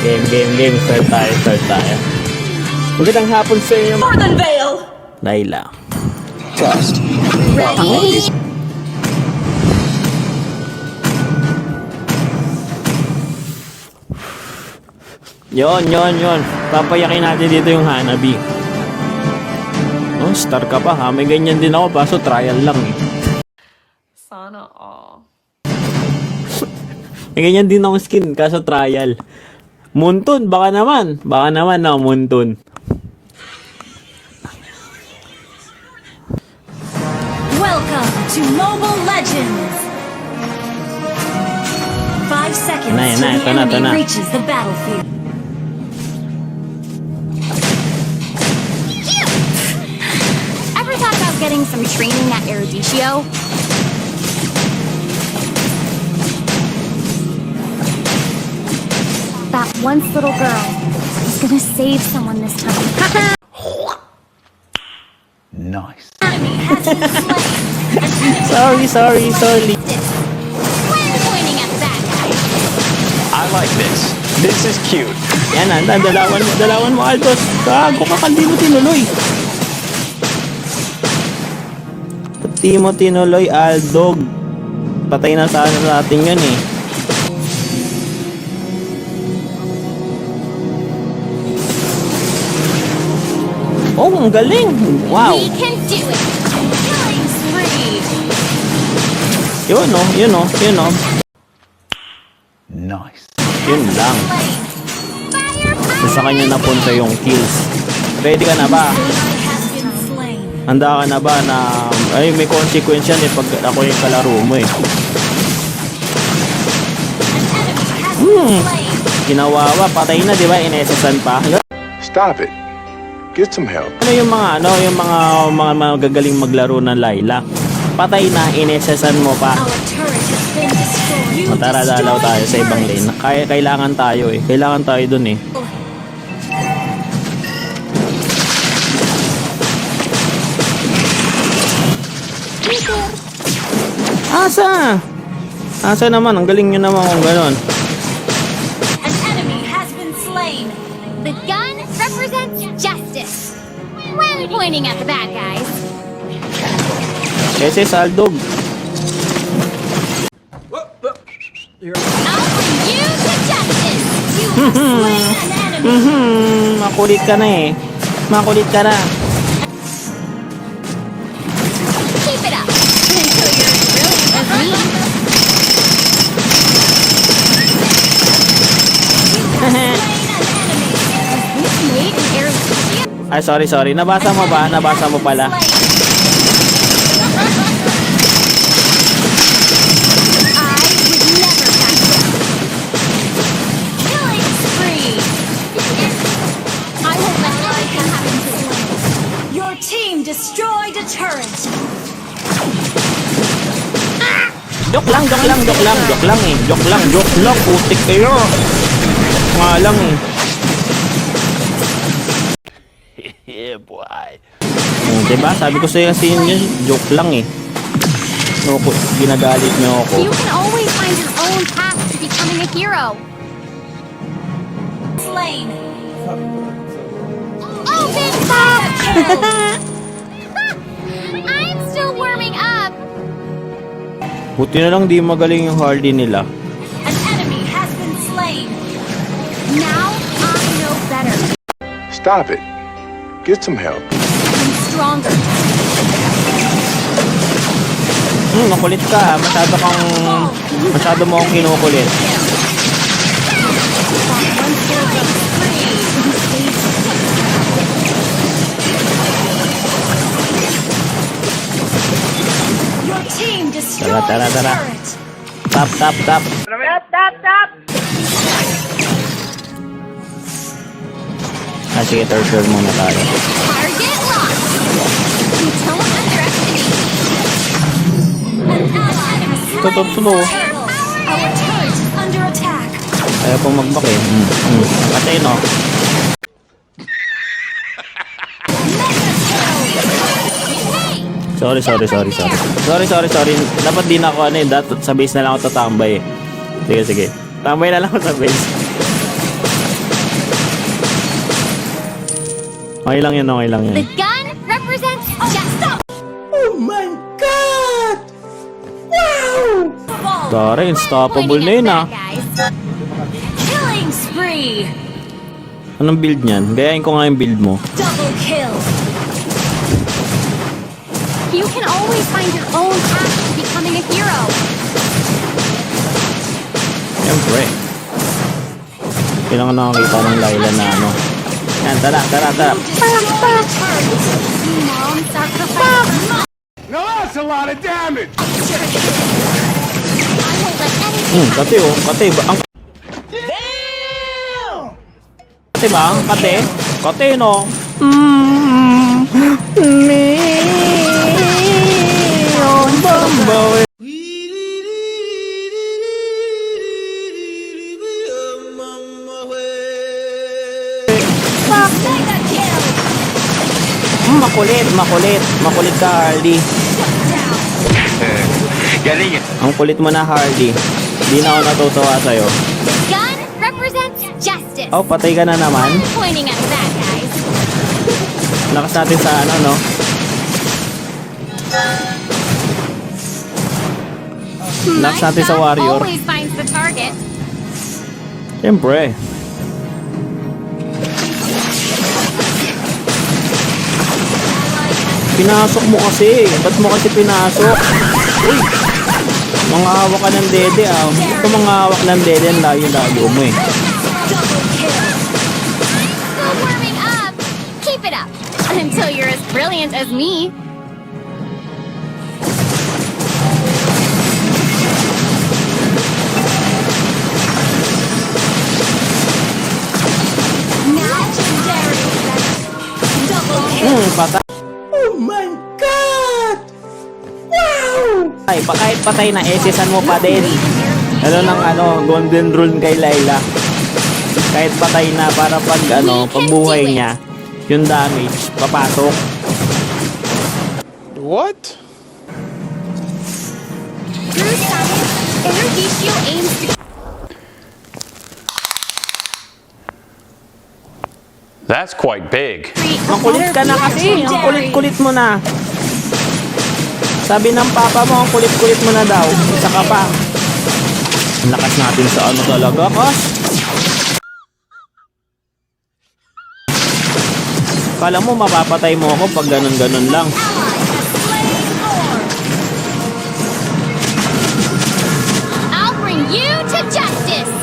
Game. Start tayo. Magandang hapon sa inyo. Northern Vale! Layla. Test. Ready? Yon. Papayakin natin dito yung Hanabi. Oh, star ka pa ha. May ganyan din ako, baso trial lang eh. Sana all. May ganyan din ako skin, kaso trial. Muntun, baka naman na Muntun. Welcome to Mobile Legends! 5 seconds Yan na, till the ito enemy na. reaches the battlefield. Ever thought about getting some training at Eruditio? That once little girl is gonna save someone this time. Nice. Enemy has been slain. Sorry. When pointing at that guy. I like this. This is cute. Yan na, dalawan mo Aldos. Gago ka, hindi mo tinuloy. Di mo tinuloy, Aldog. Patay na sana natin yun eh. Oh, ang galing. Wow. We can do it. Killing spree. Yun oh. Nice. Yun lang. Slain. Sa kanya napunta yung kills. Ready ka na ba? Ally has been slain. Handa ka na ba na ay may consequence yan eh pag ako yung kalaro mo eh. An enemy has been slain. Ginawawa, patay na di ba? Inesesan pa. Stop it. Get some help. Ano yung mga magagaling maglaro ng Layla? Patay na, inesesan mo pa. Our turret has been destroyed. You Tara, dalaw tayo sa ibang lane. Kailangan tayo eh. Kailangan tayo dun eh. Asa naman? Ang galing nyo naman kung ganon. An enemy has been slain. The gun represents justice. When pointing at the bad guys. Kasi Saldog. I'll bring you to justice. You have slain an enemy. Makulit ka na eh. Makulit ka na. Keep it up until you're as brilliant as me. This made an Eruditio. Ay, sorry. Nabasa mo ba? Nabasa mo pala. I would never back down. Killing spree. I won't let anything happen to you. Your team destroyed a turret. Joke lang eh. Joke lang. Putik kayo. Nga lang eh. Yeah, boy. Diba? Sabi ko sa'yo kasi yun, joke lang eh. No, ginagalit niyo ako. You can always find your own path to becoming a hero. Slain. Oh, big stop! I'm still warming up. Buti na lang di magaling yung Hardy nila. An enemy has been slain. Now I know better. Stop it. Get some help. I'm stronger. Nakulit ka. Masyado mo akong kinukulit. Your team destroyed Tara. a turret. Tap. Sige, third muna tayo. Target locked. You don't underestimate me. An ally has Tutup slain. mo. Our turret is under attack. Kaya pong magbak eh. Patay no. Sorry. Dapat di na ako dapat sa base na lang ako tatambay eh. Sige. Tambay na lang ako sa base. Okay lang yan, okay lang yan. The gun represents justice. Tara, unstoppable na yun ah. Killing spree. Anong build niyan? Gayahin ko nga yung build mo. Double kill. You can always find your own path to becoming a hero. Siyempre. Kailangan nakakita ng Layla na ano. Yan, tara. Mom sacrificed. Now that's a lot of damage! I won't let anything Kate oh. Kate ba? Ang... Kate ba? Kate? Kate no? Bambaw. Mega kill. Makulit ka, Hardy. Galing. Ang kulit mo na, Hardy. Di na ako natutuwa sa'yo. The gun represents justice. Oh, patay ka na naman. Pointing at the bad guys. Lakas natin sa ano, no? Lakas natin sa gun warrior. always finds the target. Siyempre. Pinasok mo kasi. Ba't mo kasi pinasok? Uy! Mangahawak ka ng dede ah. Ito mangahawak ng dede. Ang layo-layo mo eh. Double kill. Still warming up. Keep it up. Until you're as brilliant as me. Legendary. Double kill. Patay. Oh my God! Wow! Ay, kahit patay na, esesan mo pa din. Ano ng golden rule kay Layla. Kahit patay na, para pag pagbuhay niya, yung damage, papasok. What? Through science, Energicio aims to That's quite big. create a Makulit ka better na kasi. Ang Legendary. kulit-kulit mo na. Sabi ng papa mo, ang kulit-kulit mo na daw. Isa ka pa. Ang lakas natin sa ano talaga, kas. Kala mo, mapapatay mo ako pag ganun-ganun lang. Ally has slain Orb. I'll bring you to justice.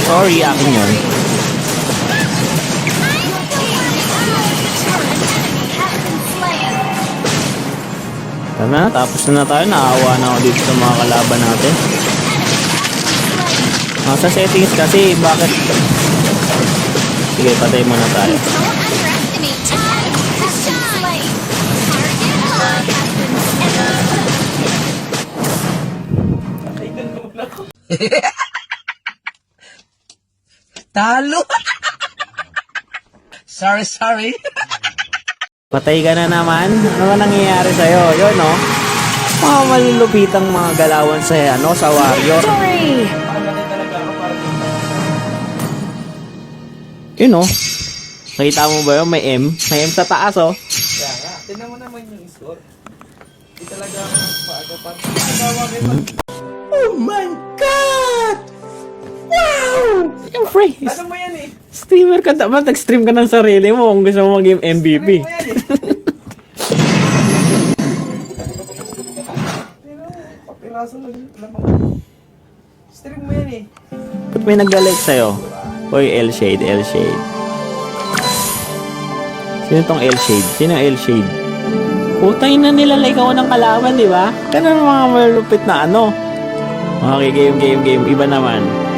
Sorry, akin yun. Tama na, tapos na tayo. Naawa na ako dito sa mga kalaban natin. Sa settings kasi, bakit? Sige, patay muna tayo. Don't underestimate time. Has shine. Target locked. Talo. Sorry. Patay ka na naman? Ano ba nangyayari sa'yo? Yun, no? Mga malulupitang mga galawan sa, sa warrior. Yun, no? Nakita mo ba yun? May M. May M sa taas, oh. Tignan mo naman yung score. Hindi talaga maaga pa. Oh my God! Wow! Siyempre, Ano mo yan eh? streamer ka dapat. Nag-stream ka ng sarili mo kung gusto mo maging MVP. Ano mo yan eh? Pero, papiraso lang lamang. Stream mo yan eh. Ba't may nag-like sa'yo? Hoy, L-Shade. Sino tong L-Shade? Sino L-Shade? Putay na nilalike ako ng kalaban, di ba? Ganun mga malupit na ano. Okay, game. Iba naman.